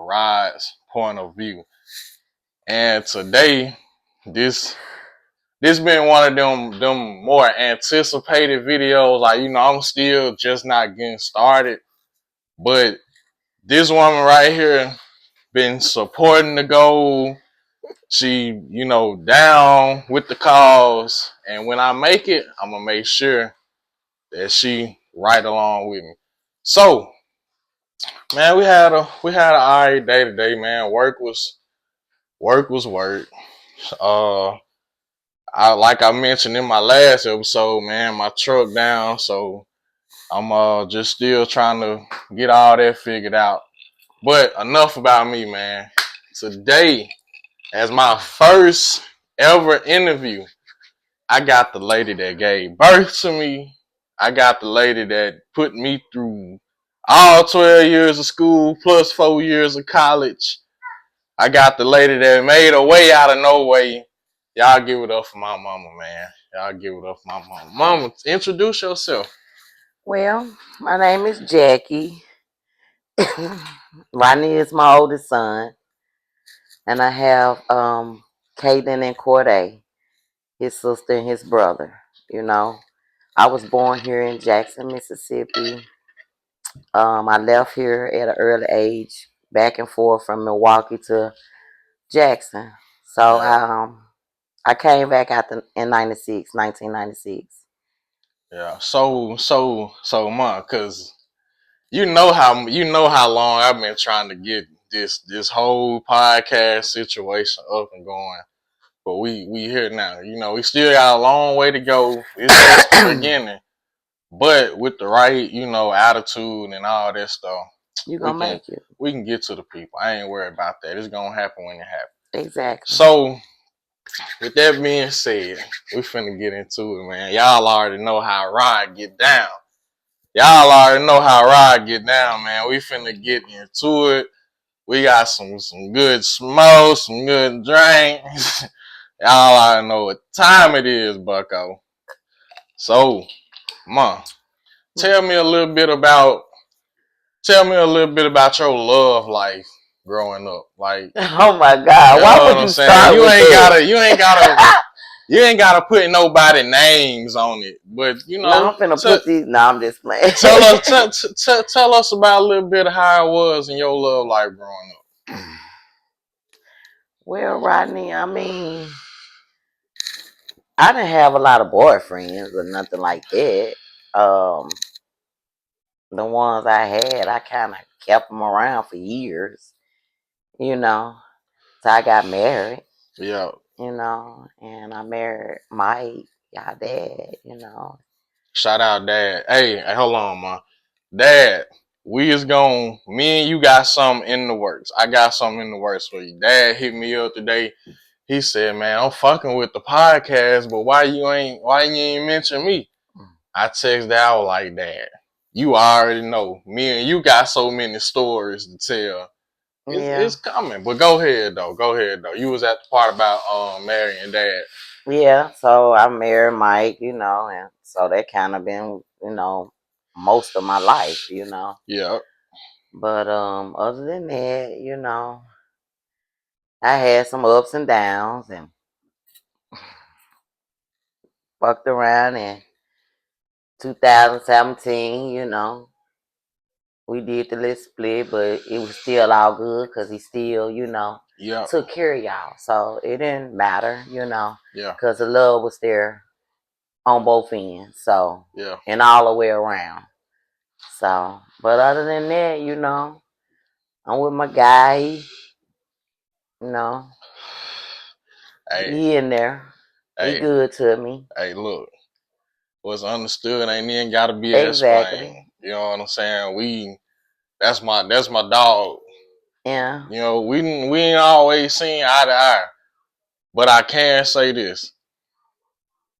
Rod's point of view. And today, this been one of them more anticipated videos. Like, I'm still just not getting started. But this woman right here been supporting the goal. She, down with the cause. And when I make it, I'm gonna make sure that she right along with me. So, man, we had an alright day today, man. Work was work. Uh like I mentioned in my last episode, man, my truck down, so I'm just still trying to get all that figured out. But enough about me, man. Today, as my first ever interview, I got the lady that gave birth to me. I got the lady that put me through all 12 years of school plus 4 years of college. I got the lady that made a way out of no way. Y'all give it up for my mama, man. Y'all give it up for my mama. Mama, introduce yourself. Well, my name is Jackie. Rodney is my oldest son, and I have Caden and Corday, his sister and his brother. I was born here in Jackson, Mississippi. I left here at an early age, back and forth from Milwaukee to Jackson. So Yeah. I came back in 1996. Yeah. So, ma, cause you know how long I've been trying to get this whole podcast situation up and going. But we here now. We still got a long way to go. It's just the beginning. But with the right, attitude and all that stuff, You we gonna can make it. we can get to the people. I ain't worried about that. It's gonna happen when it happens. Exactly. So with that being said, we finna get into it, man. Y'all already know how Rod get down. Man. We finna get into it. We got some good smoke, some good drinks. Y'all already know what time it is, bucko. So, ma, tell me a little bit about your love life growing up. Like, oh my God, why would you start You with ain't that? you ain't gotta put nobody names on it. But No, I'm finna put these. No, I'm just playing. tell us about a little bit of how it was in your love life growing up. Well, Rodney, I mean, I didn't have a lot of boyfriends or nothing like that. The ones I had, I kind of kept them around for years, you know. So I got married, Yeah. and I married Mike, y'all dad. Shout out Dad. Hey, hold on, ma. Dad, me and you got something in the works. I got something in the works for you. Dad hit me up today. He said, man, I'm fucking with the podcast, but why you ain't mention me? I texted out like that. You already know. Me and you got so many stories to tell. It's coming. But go ahead though. You was at the part about marrying Dad. Yeah, so I married Mike, and so that kind of been, most of my life. Yeah. But other than that, I had some ups and downs and fucked around in 2017, We did the little split, but it was still all good because he still, took care of y'all. So it didn't matter, because the love was there on both ends. So, and all the way around. So, but other than that, I'm with my guy. He in there. He good to me. Hey, look. What's understood ain't even gotta be Exactly. explained. You know what I'm saying? That's my dog. Yeah. We ain't always seen eye to eye. But I can say this.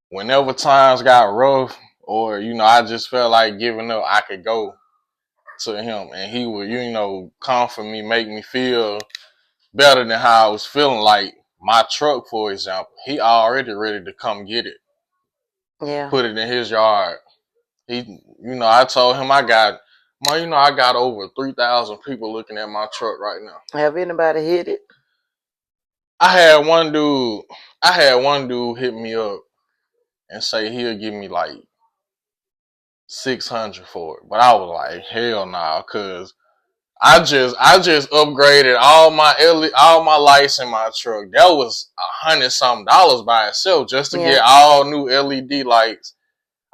Whenever times got rough or, I just felt like giving up, I could go to him and he would, comfort me, make me feel better than how I was feeling. Like my truck, for example, he already ready to come get it. Yeah. Put it in his yard. I told him I got Man, you know I got over 3,000 people looking at my truck right now. Have anybody hit it? I had one dude hit me up and say he'll give me like 600 for it, but I was like, hell nah, cause I just upgraded all my lights in my truck. That was $100-something by itself just to get all new LED lights.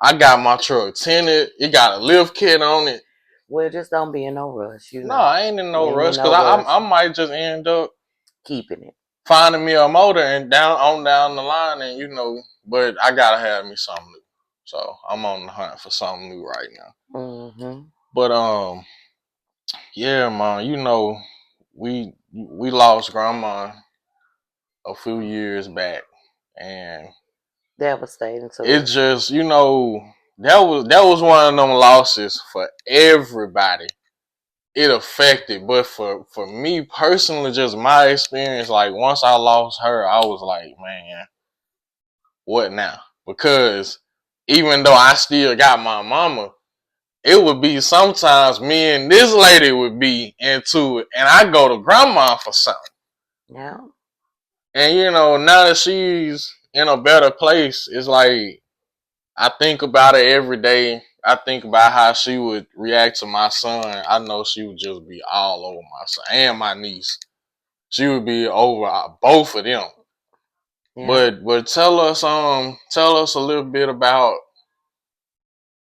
I got my truck tinted. It got a lift kit on it. Well, just don't be in no rush, you know. No, I ain't in no rush because I might just end up keeping it, finding me a motor and down the line, and you know. But I gotta have me something new, so I'm on the hunt for something new right now. Mm-hmm. But yeah, man, you know, we lost grandma a few years back, and devastating. So it just, you know, that was one of them losses for everybody. It affected, but for me personally, just my experience, like once I lost her, I was like, man, what now? Because even though I still got my mama, it would be sometimes me and this lady would be into it, and I go to grandma for something. Yeah. And you know, now that she's in a better place, it's like I think about it every day. I think about how she would react to my son. I know she would just be all over my son and my niece. She would be over both of them. Yeah. But tell us a little bit about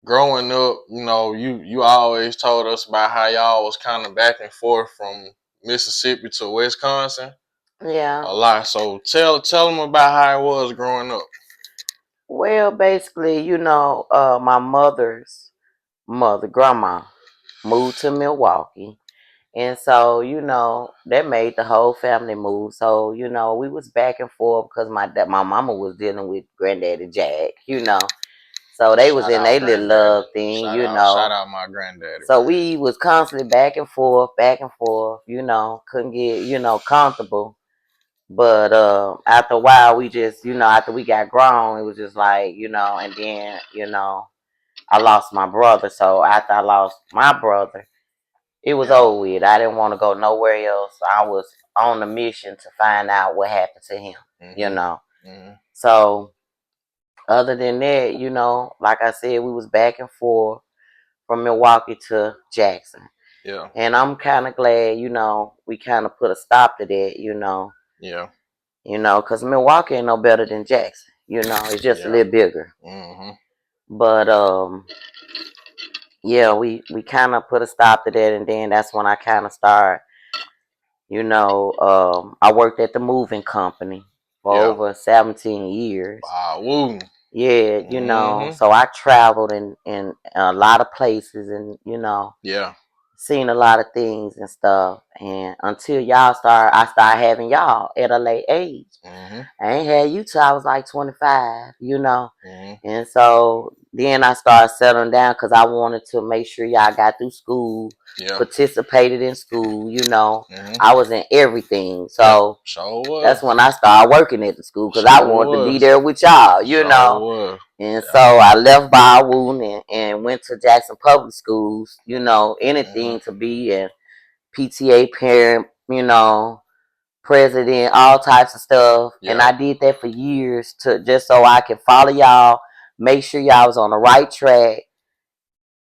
growing up. You know, you always told us about how y'all was kind of back and forth from Mississippi to Wisconsin. Yeah. A lot. So tell them about how it was growing up. Well, basically, you know, my mother's mother, grandma, moved to Milwaukee. And so, you know, that made the whole family move. So, you know, we was back and forth because my mama was dealing with Granddaddy Jack, you know. So they was in their little love thing, you know. Shout out my granddaddy. So we was constantly back and forth, you know, couldn't get, you know, comfortable. But after a while, we just, you know, after we got grown, it was just like, you know, and then, you know, I lost my brother. So after I lost my brother, it was over with. I didn't want to go nowhere else. I was on a mission to find out what happened to him, you know. Mm-hmm. So other than that, you know, like I said, we was back and forth from Milwaukee to Jackson. Yeah. And I'm kind of glad, you know, we kind of put a stop to that, you know. Yeah. You know, because Milwaukee ain't no better than Jackson. You know, it's just a little bigger. Mm-hmm. But, yeah, we kind of put a stop to that. And then that's when I kind of started, you know, I worked at the moving company for over 17 years. Wow. Yeah, you know, so I traveled in a lot of places and, you know. Yeah. Seen a lot of things and stuff, and until I started having y'all at a late age. Mm-hmm. I ain't had you till I was like 25, you know. Mm-hmm. And so then I started settling down because I wanted to make sure y'all got through school, participated in school, you know. Mm-hmm. I was in everything, so that's when I started working at the school because I wanted to be there with y'all, you know. And so I left Baldwin and went to Jackson Public Schools, you know, anything to be a PTA parent, you know, president, all types of stuff. Yeah. And I did that for years to just so I could follow y'all, make sure y'all was on the right track,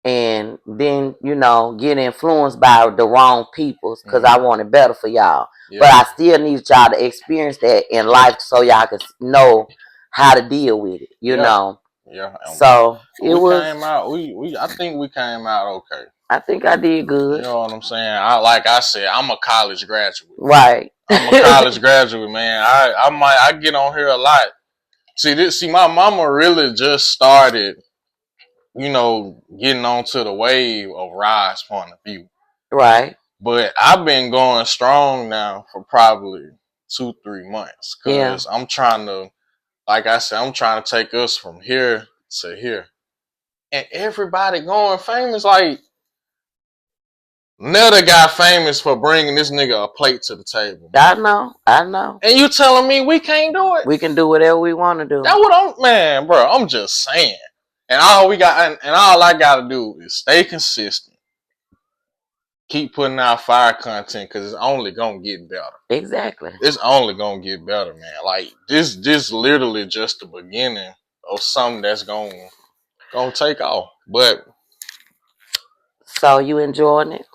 and then, you know, get influenced by the wrong people because I wanted better for y'all. Yeah. But I still need y'all to experience that in life so y'all can know how to deal with it, you know. Yeah. So it was. Came out. I think we came out okay. I think I did good. You know what I'm saying? Like I said, I'm a college graduate. Right. I'm a college graduate, man. I get on here a lot. See, my mama really just started, you know, getting onto the wave of Rod's point of view. Right. But I've been going strong now for probably 2-3 months because I'm trying to, like I said, I'm trying to take us from here to here. And everybody going famous, like Netta got famous for bringing this nigga a plate to the table. I know. And you telling me we can't do it? We can do whatever we want to do. That's what I'm just saying. And all I gotta do is stay consistent. keep putting out fire content because it's only gonna get better. Exactly. It's only gonna get better, man. Like this literally just the beginning of something that's gonna take off. But so you enjoying it?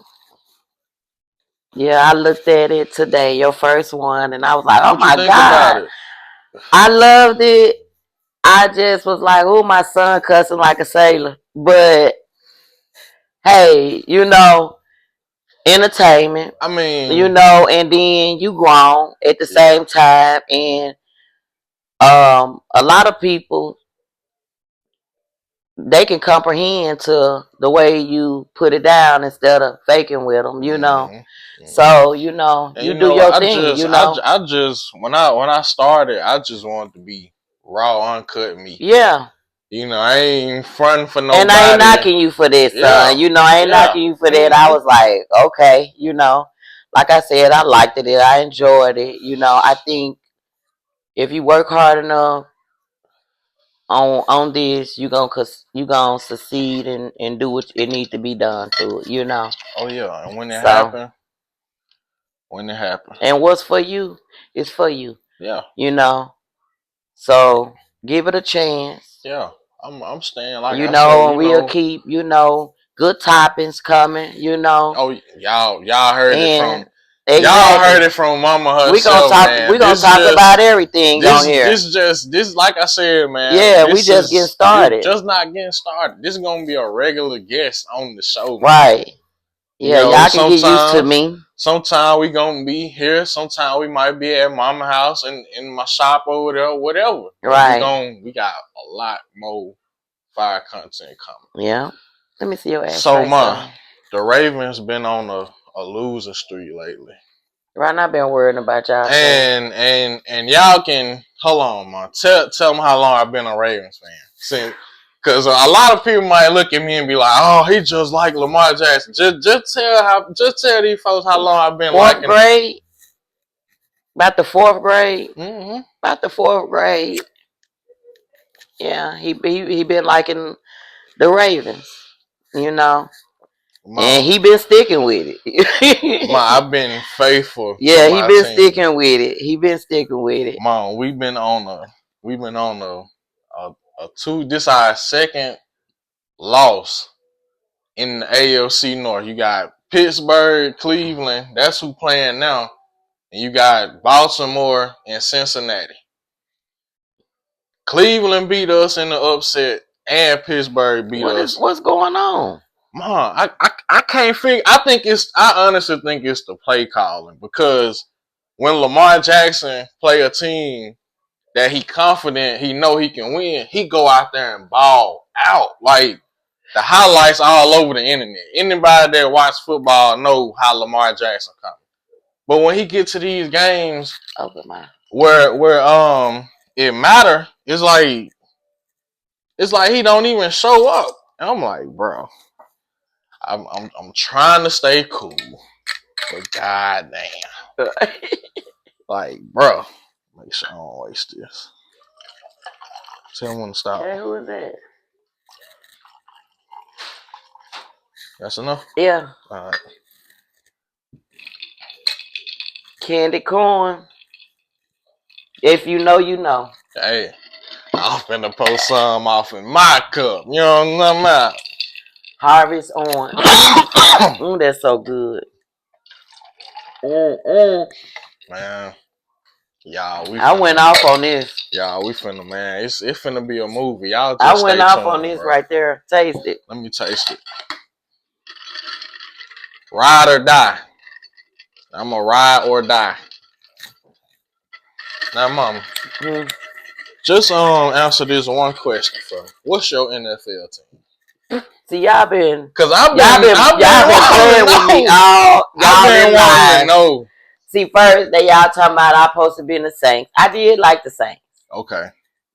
Yeah, I looked at it today, your first one, and I was like, oh my God. I loved it. I just was like, oh, my son cussing like a sailor. But hey, you know, entertainment. I mean, you know, and then you grown at the same time, and a lot of people, they can comprehend to the way you put it down instead of faking with them, you know. Mm-hmm. So you know, and you do your thing. You know, I just when I started, I just wanted to be raw, uncut meat. Yeah. You know, I ain't fronting for nobody. And I ain't knocking you for this, son. You know, I ain't knocking you for that. I was like, okay, you know, like I said, I liked it. I enjoyed it. You know, I think if you work hard enough on this, you gonna succeed and do what it needs to be done to it, you know. Oh yeah, and when it happen. And what's for you is for you. Yeah. You know. So give it a chance. Yeah. I'm staying like you know, we'll keep, you know, good toppings coming, you know. Oh, y'all heard it from exactly. Y'all heard it from Mama herself. We gonna talk about everything on here. This like I said, man. Yeah, we just getting started. Just not getting started. This is gonna be a regular guest on the show. Right. Yeah, you know, y'all can get used to me. Sometimes we gonna be here. Sometimes we might be at Mama house and in my shop over there, whatever. Right. We got a lot more fire content coming. Yeah. Let me see your ass. So, the Ravens been on a losing streak lately. Right, I've been worrying about y'all. And y'all can hold on, man. Tell them how long I've been a Ravens fan. Because a lot of people might look at me and be like, "Oh, he just like Lamar Jackson." Just tell these folks how long I've been liking. 4th grade. About the 4th grade. Mm-hmm. About the 4th grade. Yeah, he been liking the Ravens, you know. And he been sticking with it. I've been faithful. Yeah, he been sticking with it. He been sticking with it. Mom, we've been on a two. This our second loss in the AFC North. You got Pittsburgh, Cleveland. That's who playing now, and you got Baltimore and Cincinnati. Cleveland beat us in the upset, and Pittsburgh beat us. What's going on? Mom, I can't figure. I honestly think it's the play calling, because when Lamar Jackson play a team that he confident, he know he can win, he go out there and ball out. Like, the highlights all over the internet. Anybody that watch football know how Lamar Jackson coming. But when he get to these games where it matter, it's like he don't even show up. And I'm like, bro, I'm trying to stay cool, but goddamn, like, bro, make sure I don't waste this. Tell him when to stop. Hey, who is that? That's enough? Yeah. All right. Candy corn. If you know, you know. Hey, I'm finna post some off in my cup. You know what I'm talking about? Harvest on. That's so good. Man. Y'all, I went off on this. Y'all, we finna, man. It's finna be a movie. Y'all just I went off on this, bro. Right there. Taste it. Let me taste it. Ride or die. I'm a ride or die. Now, Mama, just answer this one question for me. What's your NFL team? See, y'all been, cause I've been playing with me all. Y'all been wanting to know. See, first that y'all talking about I supposed to be in the Saints. I did like the Saints. Okay.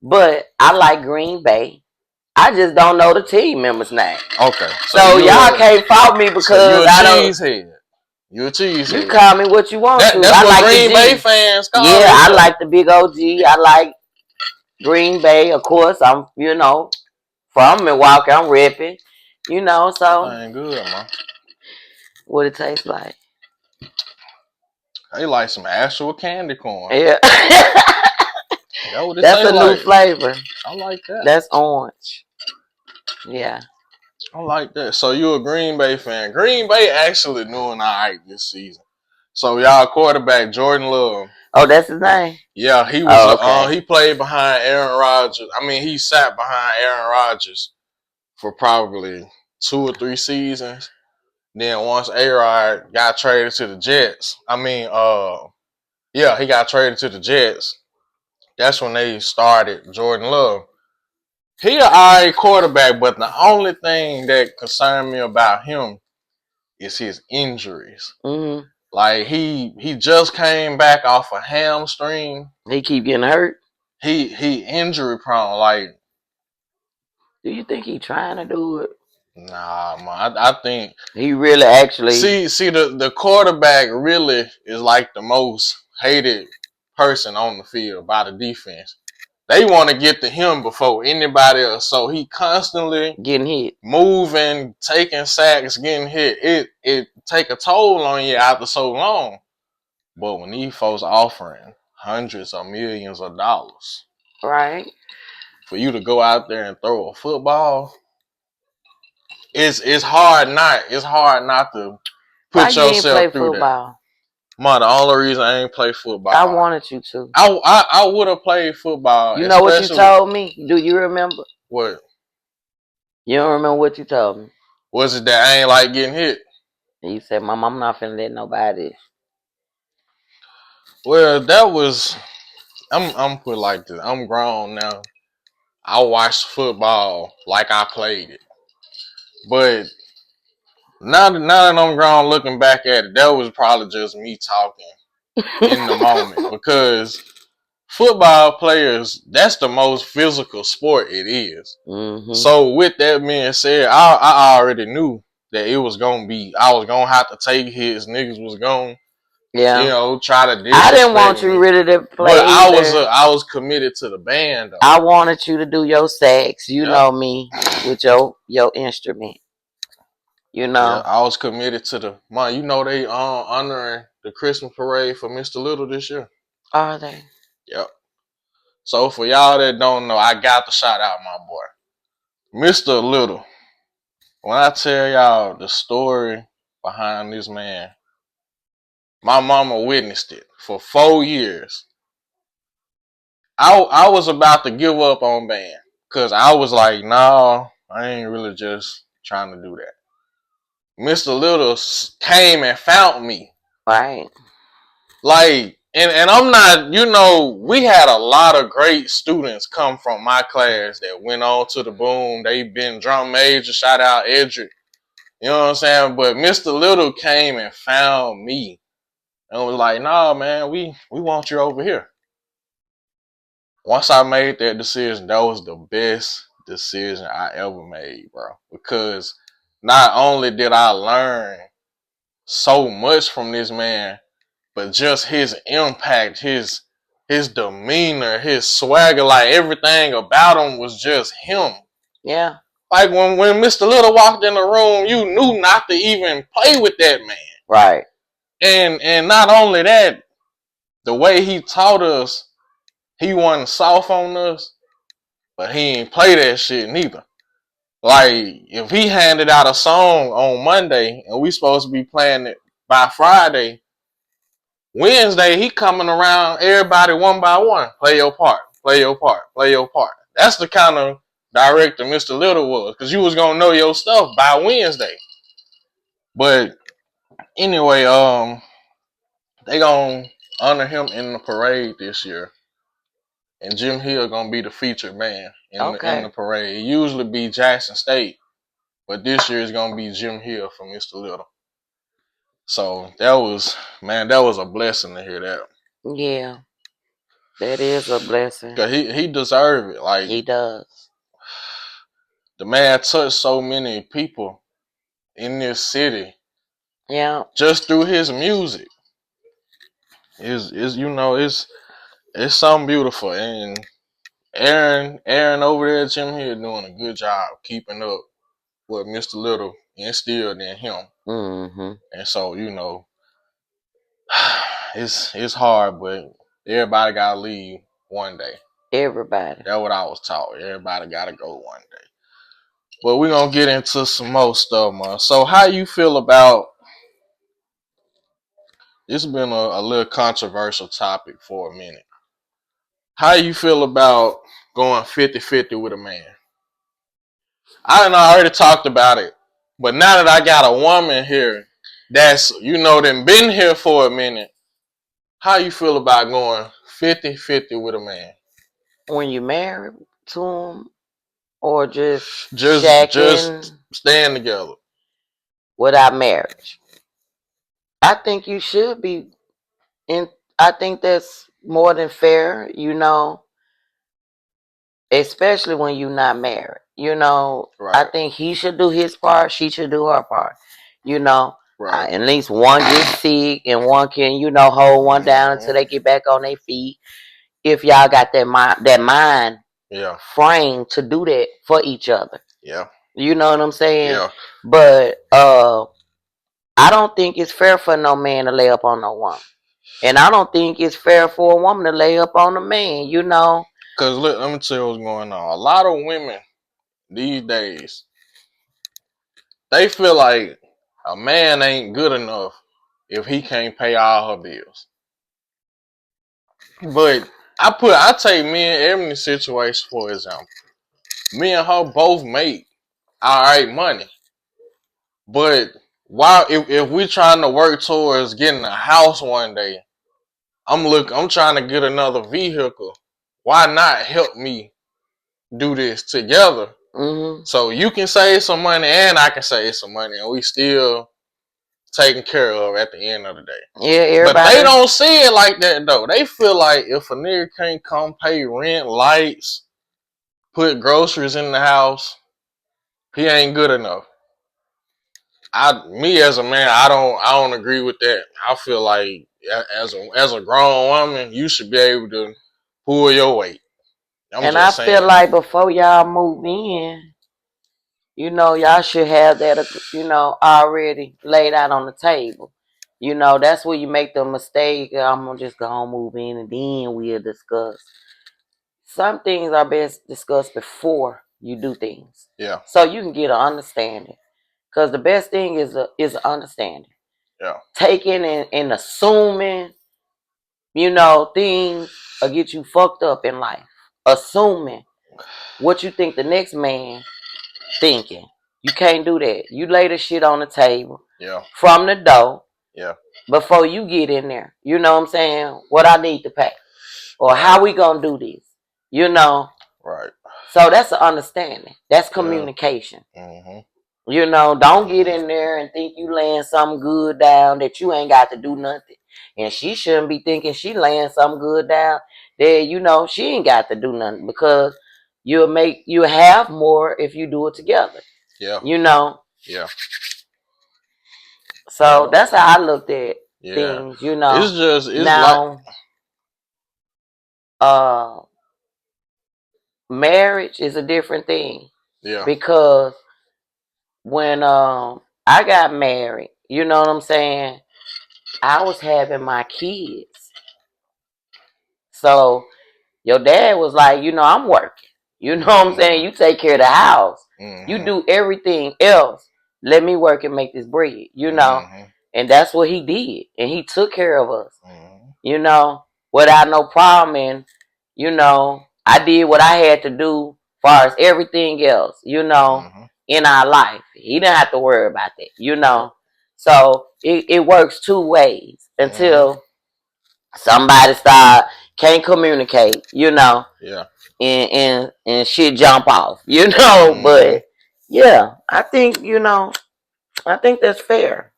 But I like Green Bay. I just don't know the team member's name. Okay. So y'all can't fault me because I don't. Cheesehead. You a cheesehead. You call me what you want to. That's I what like Green Bay fans call it. Yeah, I like the big OG. I like Green Bay. Of course, I'm, you know, from Milwaukee. I'm repping. You know, so. That ain't good, man. What it tastes like? They like some actual candy corn. Yeah. That's a new flavor. I like that. That's orange. Yeah. I like that. So you a Green Bay fan. Green Bay actually doing all right this season. So y'all quarterback Jordan Love. Oh, that's his name? Yeah, he was okay. He played behind Aaron Rodgers. I mean, he sat behind Aaron Rodgers for probably 2 or 3 seasons. Then once A-Rod got traded to the Jets, he got traded to the Jets. That's when they started Jordan Love. He an alright quarterback, but the only thing that concerned me about him is his injuries. Mm-hmm. Like he just came back off a hamstring. He keep getting hurt. He injury prone. Like, do you think he trying to do it? Nah, man. I think he really actually see the quarterback really is like the most hated person on the field by the defense. They want to get to him before anybody else, so he constantly getting hit, moving, taking sacks, getting hit. It take a toll on you after so long. But when these folks offering hundreds of millions of dollars, right, for you to go out there and throw a football, it's hard not to put yourself you ain't play through football? That. The only reason I ain't play football. I wanted you to. I would have played football. You know what you told me? Do you remember? What? You don't remember what you told me? Was it that I ain't like getting hit? And you said, "Mom, I'm not finna let nobody." Well, that was. I'm put like this. I'm grown now. I watch football like I played it, but now that I'm grown, looking back at it, that was probably just me talking in the moment, because football players, that's the most physical sport it is. Mm-hmm. So with that being said, I already knew that it was gonna be. I was gonna have to take hits. Niggas was gonna, try to. I didn't want you really to play. But I was committed to the band, though. I wanted you to do your sax. You know me with your instrument. You know. Yeah, I was committed to the man. You know they honoring the Christmas parade for Mr. Little this year. Are they? Yep. So for y'all that don't know, I got to shout out my boy, Mr. Little. When I tell y'all the story behind this man, my mama witnessed it for 4 years. I was about to give up on band because I was like, nah, I ain't really just trying to do that. Mr. Little came and found me. Right. Like, and I'm not, we had a lot of great students come from my class that went on to the boom. They been drum major. Shout out Edric. You know what I'm saying? But Mr. Little came and found me and was like, nah, man, we want you over here. Once I made that decision, that was the best decision I ever made, bro. Because not only did I learn so much from this man, but just his impact, his demeanor, his swagger, like everything about him was just him. Yeah. Like when Mr. Little walked in the room, you knew not to even play with that man. Right. And not only that, the way he taught us, he wasn't soft on us, but he ain't play that shit neither. Like, if he handed out a song on Monday and we supposed to be playing it by Friday, Wednesday he coming around everybody one by one. Play your part, play your part, play your part. That's the kind of director Mr. Little was, because you was gonna know your stuff by Wednesday. But anyway, they gonna honor him in the parade this year, and Jim Hill gonna be the featured man in the parade. It usually be Jackson State, but this year it's gonna be Jim Hill for Mr. Little. So that was a blessing to hear that. Yeah, that is a blessing. Cause he deserved it. Like, he does. The man touched so many people in this city. Yeah. Just through his music. It's something beautiful, and Aaron over there at Jim Hill doing a good job keeping up with Mr. Little instilled in him. Mm-hmm. And so, it's hard, but everybody gotta leave one day. Everybody. That's what I was taught. Everybody gotta go one day. But we're gonna get into some more stuff, man. So how you feel about, it's been a little controversial topic for a minute. How you feel about going 50-50 with a man? I done already talked about it. But now that I got a woman here that's, done been here for a minute, how you feel about going 50-50 with a man? When you married to him, or just Just shacking staying together without marriage? I think you should be in. I think that's more than fair, especially when you're not married. Right. I think he should do his part, she should do her part. Right. At least one gets sick and one can, hold one down until they get back on their feet. If y'all got that mind Yeah. frame to do that for each other. Yeah. You know what I'm saying? Yeah. But I don't think it's fair for no man to lay up on no woman. And I don't think it's fair for a woman to lay up on a man, Because let me tell you what's going on. A lot of women these days, they feel like a man ain't good enough if he can't pay all her bills. But I take me and Ebony situation for example. Me and her both make alright money. But why if we're trying to work towards getting a house one day, I'm trying to get another vehicle. Why not help me do this together? Mm-hmm. So you can save some money and I can save some money and we still taken care of at the end of the day. Yeah, everybody. But they don't see it like that though. They feel like if a nigga can't come pay rent, lights, put groceries in the house, he ain't good enough. Me as a man, I don't agree with that. I feel like as a grown woman, you should be able to pull your weight. I feel like before y'all move in, y'all should have that, already laid out on the table. That's where you make the mistake. I'm gonna just go home, move in, and then we'll discuss. Some things are best discussed before you do things. Yeah. So you can get an understanding. Because the best thing is understanding. Yeah. Taking and assuming, things will get you fucked up in life. Assuming what you think the next man thinking. You can't do that. You lay the shit on the table. Yeah. From the door. Yeah. Before you get in there. You know what I'm saying? What I need to pay. Or how we gonna do this. Right. So that's an understanding. That's communication. Yeah. Mm-hmm. Don't get in there and think you laying something good down that you ain't got to do nothing. And she shouldn't be thinking she laying something good down that, she ain't got to do nothing, because you'll have more if you do it together. Yeah. Yeah. So that's how I looked at things, It's now, like marriage is a different thing. Yeah. Because when I got married, you know what I'm saying, I was having my kids. So your dad was like, I'm working. You know what I'm saying? You take care of the house. Mm-hmm. You do everything else. Let me work and make this bread, Mm-hmm. And that's what he did. And he took care of us, Mm-hmm. Without no problem. And, I did what I had to do as far as everything else, Mm-hmm. in our life. He didn't have to worry about that, So it works two ways until somebody can't communicate, Yeah. And shit jump off, Mm-hmm. But yeah, I think, I think that's fair.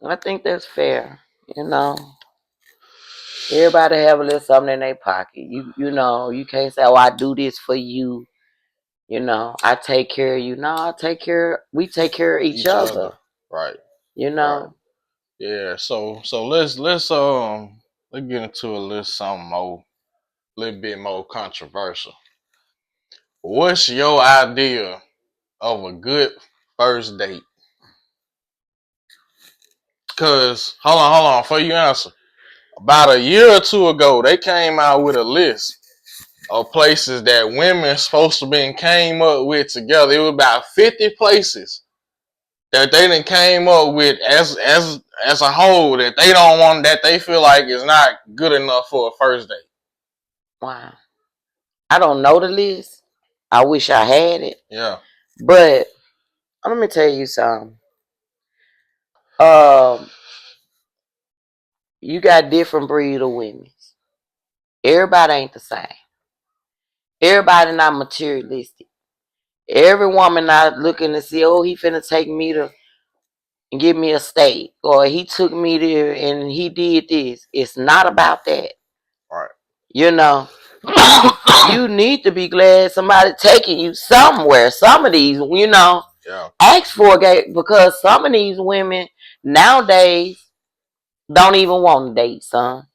I think that's fair, Everybody have a little something in their pocket. You can't say, "Oh, I do this for you." I take care of you. No, we take care of each other. Right. Right. Yeah. So let's get into a little bit more controversial. What's your idea of a good first date? Cause hold on, before you answer. About a year or two ago, they came out with a list of places that women supposed to be came up with together. It was about 50 places that they done came up with as a whole that they don't want, that they feel like is not good enough for a first date. Wow. I don't know the list. I wish I had it. Yeah. But let me tell you something. You got different breed of women. Everybody ain't the same. Everybody not materialistic. Every woman not looking to see, oh, he finna take me to and give me a steak, or he took me there and he did this. It's not about that. Right. You know, you need to be glad somebody taking you somewhere. Some of these, you know, ask for it, because some of these women nowadays don't even want to date, son.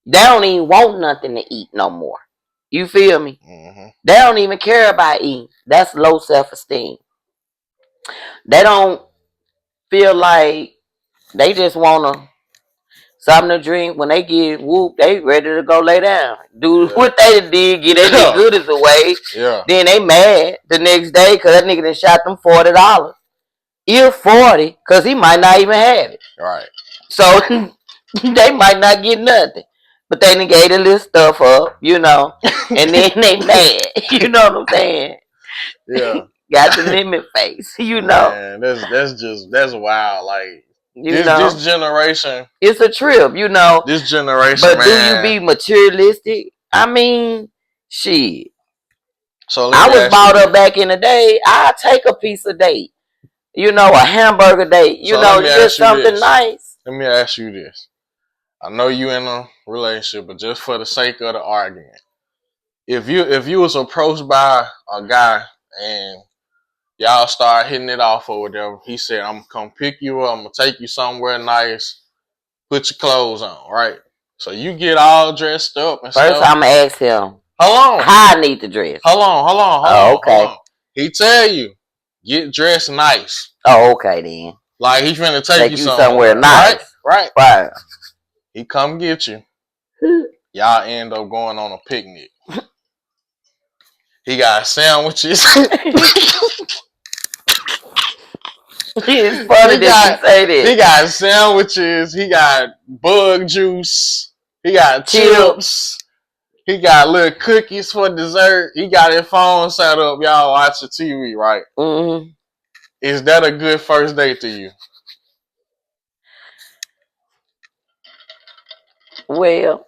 They don't even want nothing to eat no more. You feel me? Mm-hmm. They don't even care about eating. That's low self-esteem. They don't feel like, they just want to something to drink. When they get whooped, they ready to go lay down. Do what they did, get their goodies away. Yeah. Then they mad the next day because that nigga done shot them $40. You're 40 because he might not even have it. Right. So they might not get nothing. But they done gave the little stuff up, you know, and then they mad. You know what I'm saying? Yeah. Got the limit face, you know. Man, that's wild. Like, this generation, it's a trip, you know. This generation, but man, do you be materialistic? I mean, shit. So I was brought up back in the day. I take a piece a date, you know, a hamburger date, you know, just something nice. Let me ask you this. I know you in a relationship, but just for the sake of the argument, if you was approached by a guy and y'all start hitting it off or whatever, he said, I'm gonna come pick you up, I'm gonna take you somewhere nice, put your clothes on, right? So you get all dressed up and stuff. First, I'm gonna ask him, how I need to dress. Hold on. Okay. He tell you, get dressed nice. Oh, okay then. Like, he finna take you somewhere nice. Right. He come get you. Y'all end up going on a picnic. He got sandwiches. It's funny that you say this. He got sandwiches. He got bug juice. He got chips. He got little cookies for dessert. He got his phone set up. Y'all watching TV, right? Mm-hmm. Is that a good first date to you? Well,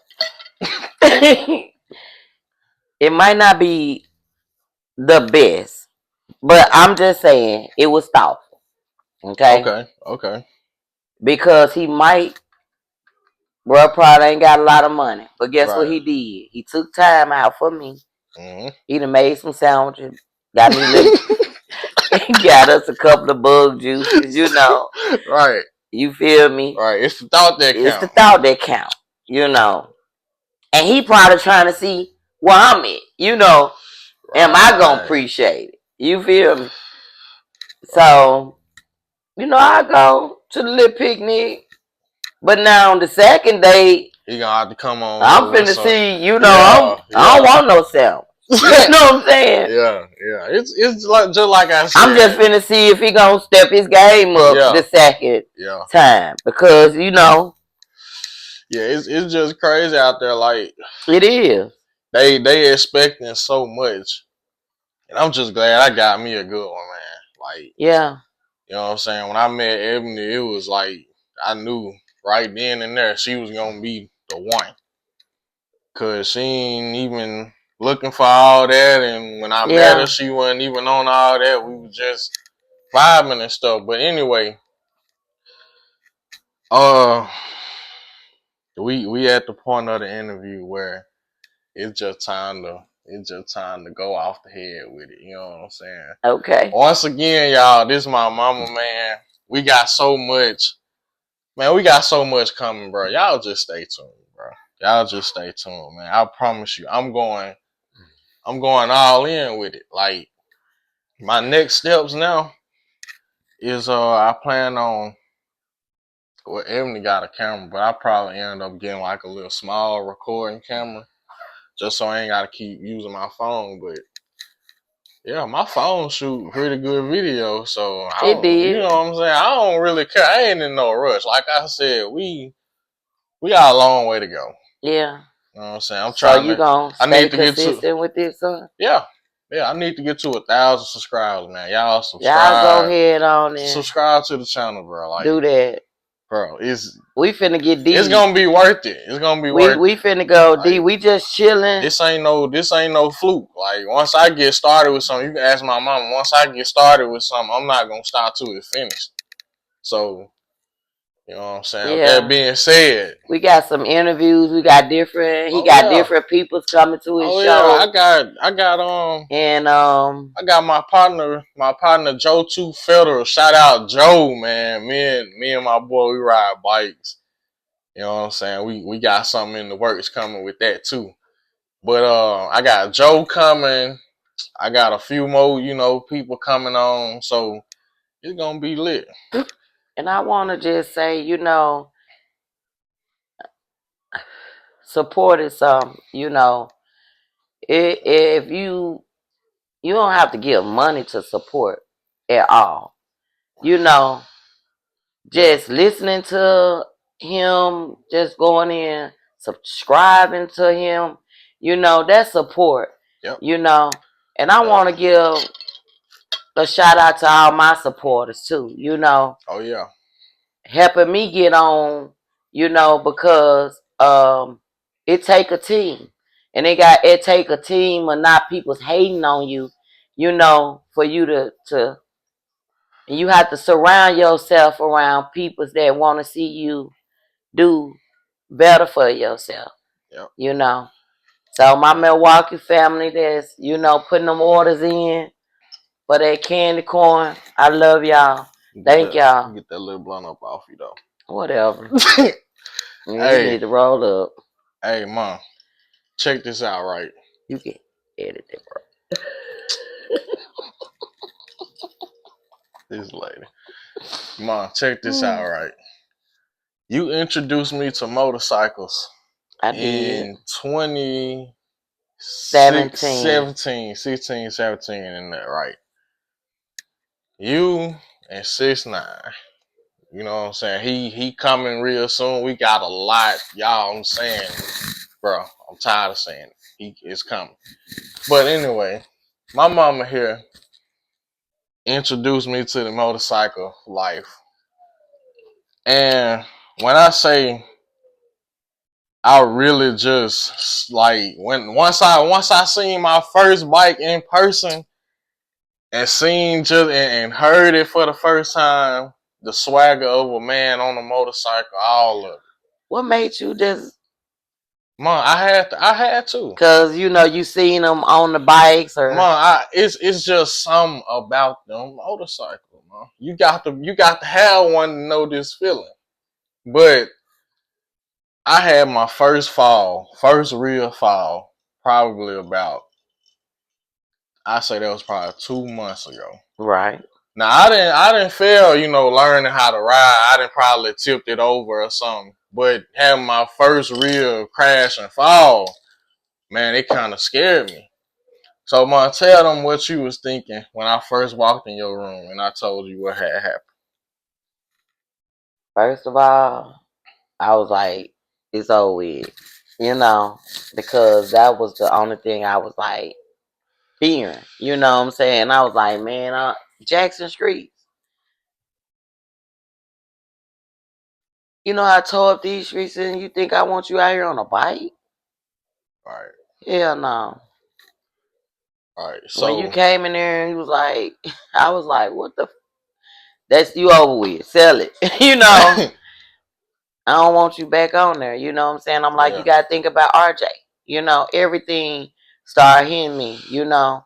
it might not be the best, but I'm just saying it was thoughtful. Okay. Because he might, bro, probably ain't got a lot of money, but guess what he did? He took time out for me. Mm-hmm. He done made some sandwiches, got me got us a couple of bug juices, you know. Right. You feel me? Right. It's the thought that counts. It's the thought that counts, you know. And he probably trying to see where I'm at, you know. Right. Am I gonna appreciate it? You feel me? Right. So, you know, I go to the little picnic. But now on the second date, he gonna have to come on. I'm finna see, you know, I don't want no sandwich. You know what I'm saying? Yeah. It's like, just like I said. I'm just finna see if he gonna step his game up the second time, because you know. Yeah, it's just crazy out there. Like, it is. They expecting so much, and I'm just glad I got me a good one, man. Like, yeah, you know what I'm saying. When I met Ebony, it was like I knew right then and there she was gonna be the one. Cause she ain't even looking for all that, and when I met her, she wasn't even on all that. We was just vibing and stuff. But anyway, we at the point of the interview where it's just time to go off the head with it. You know what I'm saying? Okay. Once again, y'all, this is my mama, man. We got so much coming, bro. Y'all just stay tuned, bro. Y'all just stay tuned, man. I promise you, I'm going all in with it. Like, my next steps now, is I plan on. Well, Ebony got a camera, but I probably end up getting like a little small recording camera, just so I ain't gotta keep using my phone. But yeah, my phone shoot pretty good video, so I It don't, you did. know what I'm saying? I don't really care. I ain't in no rush. Like I said, we got a long way to go. Yeah. You know what I'm saying? I'm so trying you to. gonna I stay need to get to. consistent with this, son? Yeah, I need to get to 1,000 subscribers, man. Y'all Y'all go subscribe. ahead on and Subscribe to the channel, bro. Like, do that. bro, We finna get deep. It's gonna be worth it. It's gonna be worth it. We finna go deep. We just chilling. This ain't no fluke. Like, once I get started with something, you can ask my mama. Once I get started with something, I'm not gonna stop till it's finished. So, you know what I'm saying? Yeah. With that being said, we got some interviews. We got different. He got different people coming to his show. Yeah, I got I got my partner Joe Two Federal. Shout out Joe, man. Me and my boy, we ride bikes. You know what I'm saying? We got something in the works coming with that too. But I got Joe coming. I got a few more, people coming on. So it's gonna be lit. And I wanna just say, support is if you don't have to give money to support at all. Just listening to him, just going in, subscribing to him, that's support. Yep. And I want to give a shout out to all my supporters too, Oh yeah. Helping me get on, because it take a team. And it take a team of not people hating on you, for you to and you have to surround yourself around people that want to see you do better for yourself. Yep. So my Milwaukee family that's, putting them orders in for that candy corn, I love y'all. Thank y'all. Get that little blunt up off you though. Whatever. You need to roll up. Hey, Mom, check this out, right? You can edit it, bro. This lady. Mom, check this out, right? You introduced me to motorcycles. I did. In 2017, 16, 17 in that, right? You and 6ix9ine. You know what I'm saying? He coming real soon. We got a lot. Y'all, I'm saying, bro, I'm tired of saying it. He is coming. But anyway, my mama here introduced me to the motorcycle life. And when I say I really just like once I seen my first bike in person and seen and heard it for the first time, the swagger of a man on a motorcycle, all of it. What made you just? Mom, I had to. Cause you seen them on the bikes or. Mom, it's just something about them motorcycles, man. You got to have one to know this feeling. But I had my first real fall, probably about, I say that was probably 2 months ago. Right. Now I didn't fail, learning how to ride. I didn't probably tipped it over or something. But having my first real crash and fall, man, it kind of scared me. So I'm gonna tell them what you was thinking when I first walked in your room and I told you what had happened. First of all, I was like, it's over with, because that was the only thing I was like fearing. You know what I'm saying? I was like, man, Jackson Street. You know I tore up these streets and you think I want you out here on a bike? Right. Hell no. Alright, so when you came in there and you was like, I was like, what the? That's you over with. Sell it. I don't want you back on there. You know what I'm saying? I'm like, you got to think about RJ. Everything started hitting me. I don't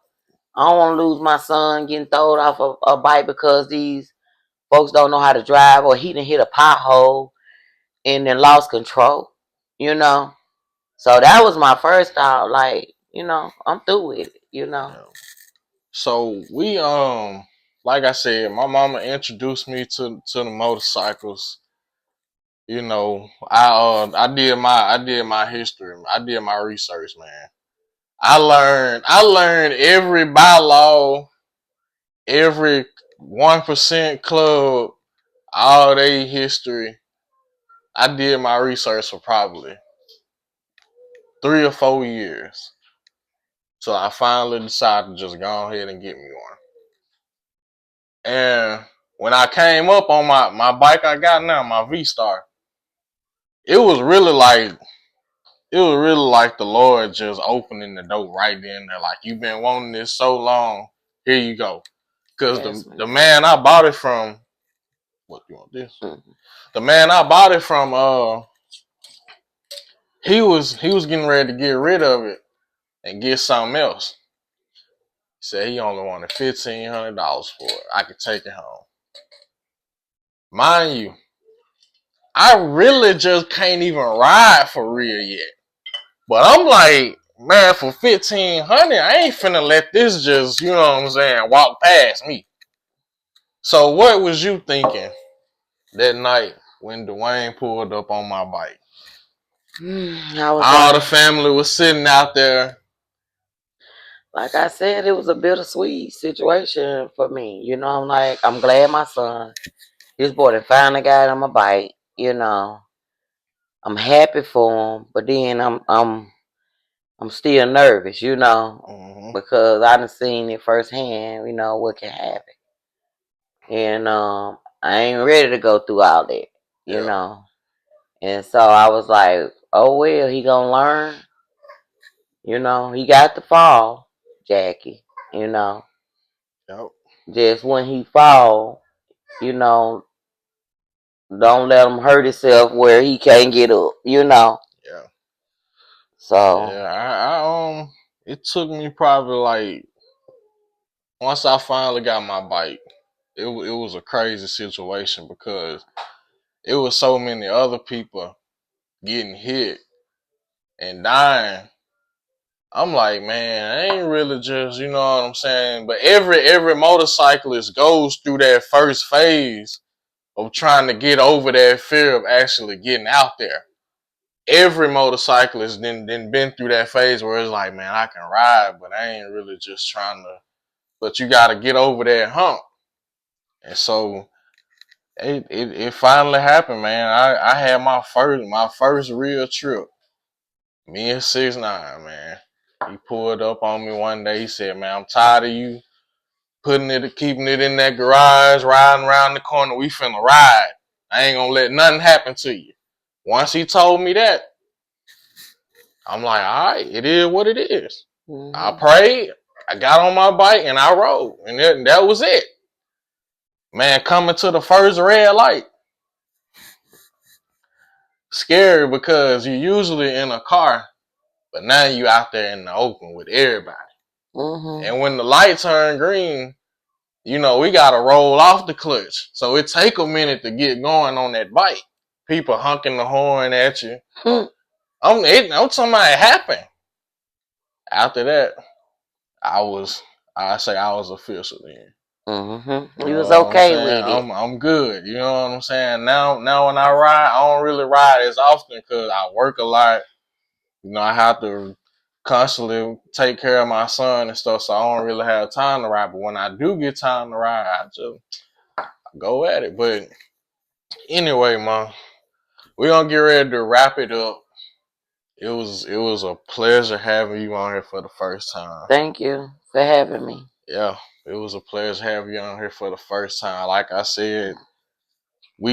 want to lose my son getting thrown off a bike because these folks don't know how to drive or he done hit a pothole and then lost control. So that was my first thought. Like, I'm through with it. So we like I said, my mama introduced me to the motorcycles. You know, I did my history. I did my research, man. I learned every bylaw, every 1% club, all day history. I did my research for probably 3 or 4 years. So I finally decided to just go ahead and get me one. And when I came up on my bike I got now, my V-Star, it was really like the Lord just opening the door right then there. Like, you've been wanting this so long, here you go. Cause the man I bought it from, what you want this? Mm-hmm. The man I bought it from, he was getting ready to get rid of it and get something else. He said he only wanted $1,500 for it. I could take it home. Mind you, I really just can't even ride for real yet. But I'm like, man, for $1,500, I ain't finna let this just, you know what I'm saying, walk past me. So what was you thinking that night when Dwayne pulled up on my bike? All the family was sitting out there. Like I said, it was a bittersweet situation for me. You know, I'm glad my son, his boy, finally got on my bike. You know, I'm happy for him, but then I'm still nervous. You know, because I done seen it firsthand. You know what can happen, and I ain't ready to go through all that. You know, and so I was like, oh well, he gonna learn. You know, he got to fall, Jackie. You know. Yep. Just when he fall, you know, don't let him hurt himself where he can't get up, you know. Yeah. So yeah, it took me probably like, once I finally got my bike, it was a crazy situation because it was so many other people getting hit and dying. I'm like, man, I ain't really just, you know what I'm saying? But every motorcyclist goes through that first phase of trying to get over that fear of actually getting out there. Every motorcyclist then been through that phase where it's like, man, I can ride, but I ain't really just trying to. But you got to get over that hump. And so it finally happened, man. I had my first real trip. Me and 6ix9ine, man. He pulled up on me one day. He said, man, I'm tired of you keeping it in that garage, riding around the corner. We finna ride. I ain't gonna let nothing happen to you. Once he told me that, I'm like, all right, it is what it is. Mm-hmm. I prayed, I got on my bike, and I rode. And that was it. Man, coming to the first red light, scary because you're usually in a car, but now you out there in the open with everybody. Mm-hmm. And when the light turn green, you know, we got to roll off the clutch. So it take a minute to get going on that bike. People honking the horn at you. I'm talking about it happened. After that, I was official then. Mm-hmm. You was okay with it. I'm good. You know what I'm saying? Now when I ride, I don't really ride as often because I work a lot. You know, I have to constantly take care of my son and stuff, so I don't really have time to ride. But when I do get time to ride, I just go at it. But anyway, man, we're gonna get ready to wrap it up. It was a pleasure having you on here for the first time. Thank you for having me. Yeah, it was a pleasure having you on here for the first time. Like I said, we